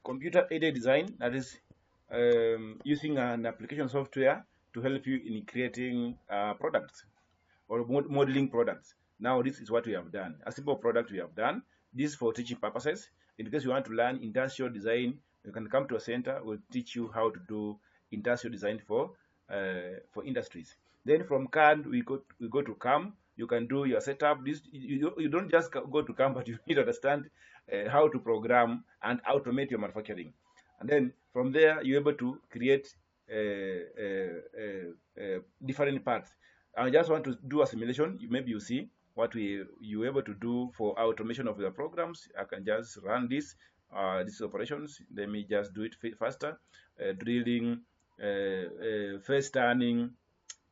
computer aided design, that is using an application software to help you in creating products or modeling products. Now this is what we have done. A simple product we have done. This is for teaching purposes. In case you want to learn industrial design, you can come to a center. We'll teach you how to do industrial design for industries. Then from CAD we go to CAM. You can do your setup. This you don't just go to CAM, but you need to understand how to program and automate your manufacturing. And then from there you're able to create different parts. I just want to do a simulation. Maybe you see what you're able to do for automation of the programs. I can just run these operations. Let me just do it faster. Drilling, first turning,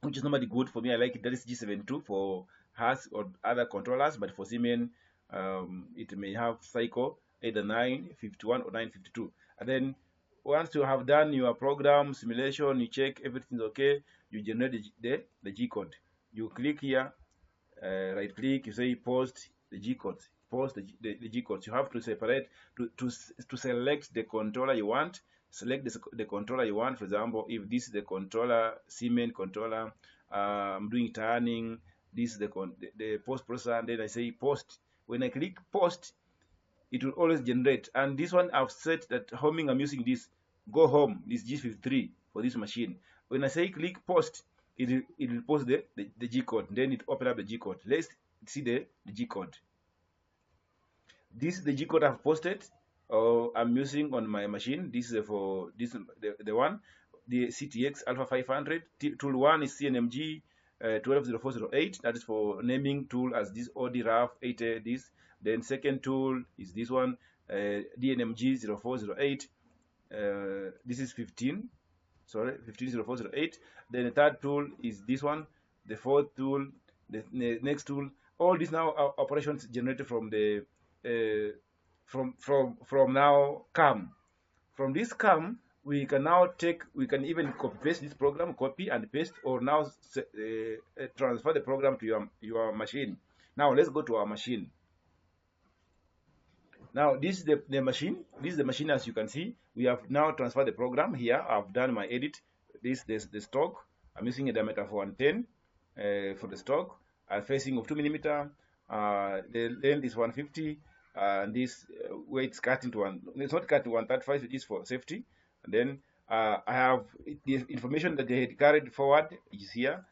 which is normally good for me. I like it. That is G72 for Haas or other controllers, but for Siemens, it may have cycle either 951 or 952. And then once you have done your program simulation, you check everything's okay, you generate the G code. You click here, right click, you say post the G code. Post the G codes. You have to separate to select the controller you want. Select the controller you want. For example, if this is the controller, Siemens controller, I'm doing turning. This is the post processor, and then I say post. When I click post, it will always generate. And this one I've set that homing. I'm using this go home. This G53 for this machine. When I say click post, it will post the G code. Then it open up the G code. Let's see the G code. This is the G code I've posted. I'm using on my machine. This is for this the one, the CTX Alpha 500. Tool 1 is CNMG 120408. That is for naming tool as this OD RAF 80 this. Then second tool is this one, DNMG 0408. This is 150408. Then the third tool is this one. The fourth tool, the next tool. All these now are operations generated from the from now CAM. From this CAM, we can even copy paste this program, copy and paste, or now transfer the program to your machine. Now let's go to our machine. Now this is the machine. This is the machine. As you can see, we have now transferred the program here. I've done my edit. This the stock. I'm using a diameter of 110 for the stock. A facing of 2 millimeter. The length is 150. This weight is cut into one. It's not cut to 135. It is for safety. And then I have the information that they had carried forward is here,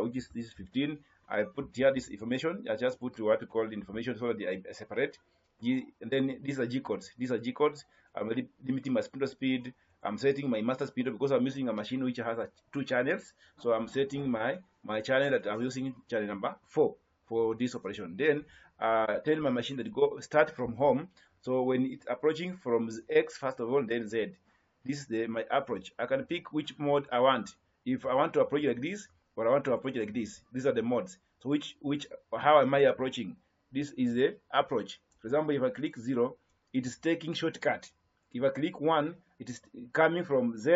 which is this 15. I put here this information. I just put what we call the information so that I separate. And then these are G codes. These are G codes. I'm limiting my spindle speed. I'm setting my master speed because I'm using a machine which has 2 channels. So I'm setting my channel that I'm using, channel number 4 for this operation. Then tell my machine that go start from home. So when it's approaching from X first of all, then Z. This is my approach. I can pick which mode I want. If I want to approach like this, or I want to approach like this. These are the modes. So how am I approaching? This is the approach. For example, if I click 0, it is taking shortcut. If I click 1, it is coming from Z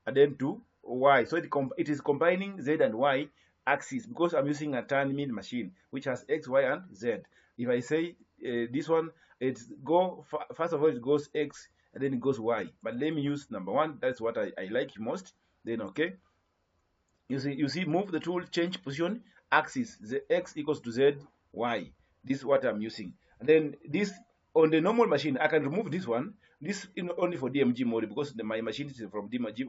and then to Y. So it is combining Z and Y axis because I'm using a turn mill machine which has X, Y, and Z. If I say this one, first of all it goes X and then it goes Y. But let me use number 1. That's what I like most. Then okay. You see, move the tool, change position, axis. The X equals to Z, Y. This is what I'm using. And then this on the normal machine, I can remove this one. This is only for DMG mode because my machine is from DMG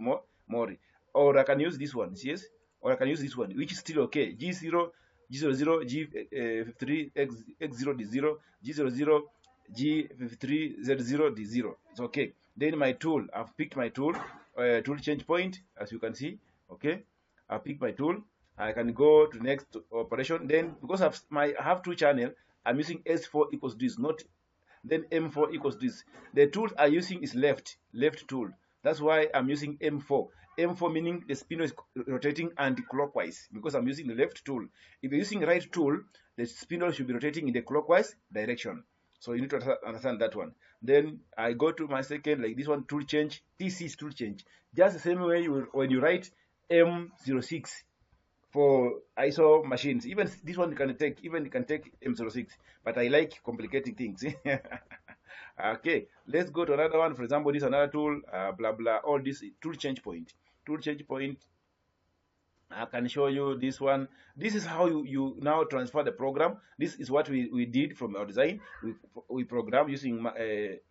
mode. Or I can use this one, yes? Or I can use this one, which is still okay. G0, G00, G53, X0, D0, G00, G53, Z0, D0. It's okay. Then my tool, I've picked my tool, tool change point, as you can see. Okay, I've picked my tool. I can go to next operation. Then because I have 2 channels, I'm using S4 equals this, not then M4 equals this. The tool I'm using is left tool. That's why I'm using M4. M4 meaning the spindle is rotating anti-clockwise because I'm using the left tool. If you're using right tool, the spindle should be rotating in the clockwise direction. So you need to understand that one. Then I go to my second, like this one, tool change. This is tool change. Just the same way when you write M06 for ISO machines. Even this one can take M06, but I like complicating things. Okay, let's go to another one. For example, this is another tool, blah blah. All this tool change point. Tool change point. I can show you this one. This is how you now transfer the program. This is what we did from our design. We program using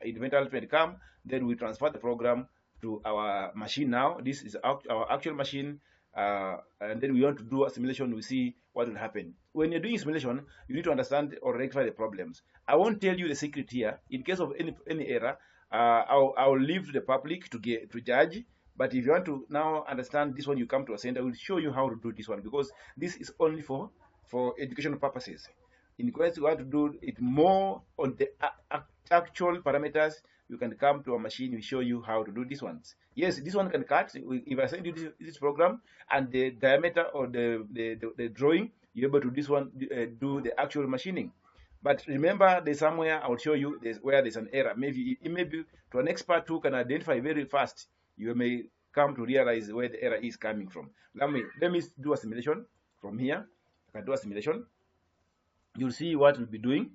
Inventor Mastercam. Then we transfer the program to our machine now. This is our actual machine. And then we want to do a simulation. We see what will happen. When you're doing simulation, you need to understand or rectify the problems. I won't tell you the secret here. In case of any error, I'll leave to the public to judge. But if you want to now understand this one, you come to a center. We'll show you how to do this one, because this is only for educational purposes. In case you want to do it more on the actual parameters, you can come to a machine. We show you how to do these ones. Yes, this one can cut. If I send you this program and the diameter or the drawing, you're able to this one do the actual machining. But remember, there's somewhere I'll show you where there's an error. Maybe it may be to an expert who can identify very fast. You may come to realize where the error is coming from. Let me do a simulation from here. I can do a simulation. You'll see what we'll be doing.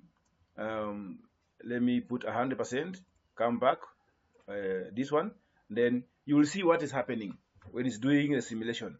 Let me put 100%. Come back. This one. Then you will see what is happening when it's doing a simulation.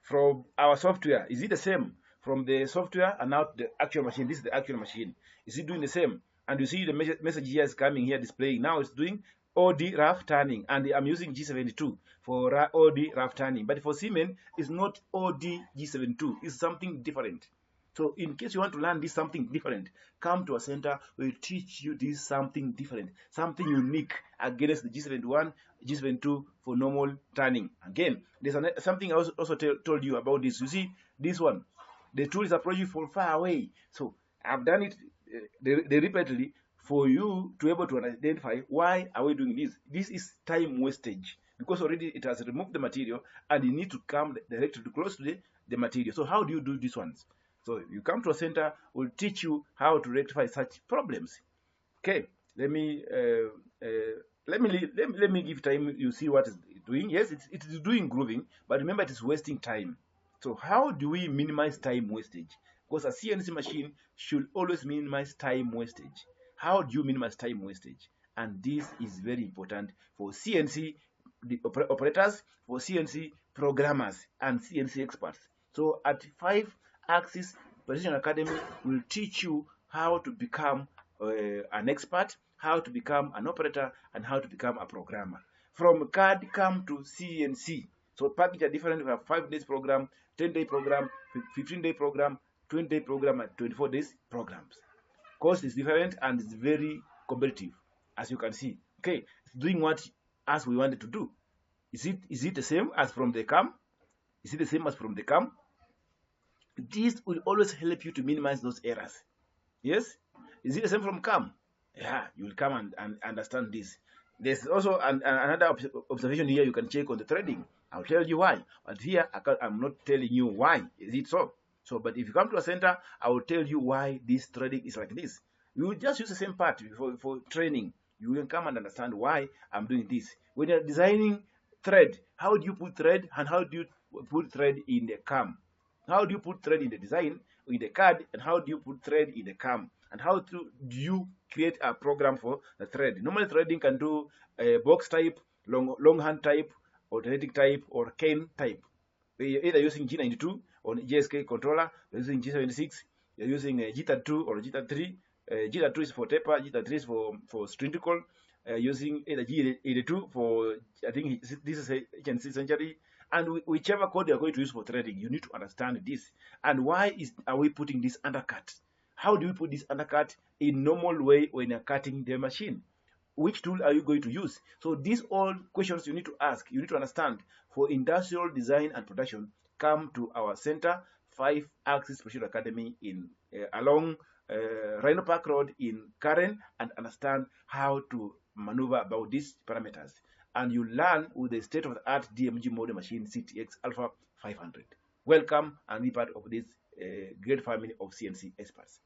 From our software, is it the same? From the software and now the actual machine. This is the actual machine. Is it doing the same? And you see the message here is coming here displaying. Now it's doing OD rough turning, and I'm using G72 for OD rough turning. But for Siemens, it's not OD G72. It's something different. So in case you want to learn this something different, come to a center. We'll teach you this something different, something unique against the G71, G72 for normal turning. Again, there's something I also told you about this. You see, this one, the tool is approaching from far away. So I've done it repeatedly for you to be able to identify why are we doing this. This is time wastage, because already it has removed the material and you need to come directly close to the material. So how do you do these ones? So you come to a center, we'll teach you how to rectify such problems. Okay, let me give time. You see what it's doing. Yes, it is doing grooving, but remember it is wasting time. So how do we minimize time wastage? Because a CNC machine should always minimize time wastage. How do you minimize time wastage? And this is very important for CNC operators, for CNC programmers, and CNC experts. So at 5-Axis Precision Academy, will teach you how to become an expert, how to become an operator, and how to become a programmer. From CAD, come to CNC. So package are different. We have 5 days program, 10-day program, 15-day program, 20-day program, and 24 days programs. Cost is different and it's very competitive, as you can see. Okay, it's doing what as we wanted to do. Is it the same as from the CAM? Is it the same as from the CAM? This will always help you to minimize those errors. Yes? Is it the same from CAM? Yeah, you will come and understand this. There's also another observation here you can check on the threading. I'll tell you why. But here, I'm not telling you why. Is it so? But if you come to a center, I will tell you why this threading is like this. You will just use the same part for training. You will come and understand why I'm doing this. When you're designing thread, how do you put thread and how do you put thread in the CAM? How do you put thread in the design, in the CAD, and how do you put thread in the CAM? And how do you create a program for the thread? Normal threading can do a box type, long hand type, alternating type, or cane type. You're either using G92 or GSK controller, you're using G76, you're using G32 or G33. G32 is for taper, G33 is for cylindrical. Using either G82 for, I think this is CNC century. And whichever code you're going to use for threading, you need to understand this. And why are we putting this undercut? How do we put this undercut in normal way when you're cutting the machine? Which tool are you going to use? So these all questions you need to ask, you need to understand. For industrial design and production, come to our center, 5-Axis Precision Academy in along Rhino Park Road in Karen, and understand how to maneuver about these parameters. And you learn with the state-of-the-art DMG model machine CTX Alpha 500. Welcome and be part of this great family of CNC experts.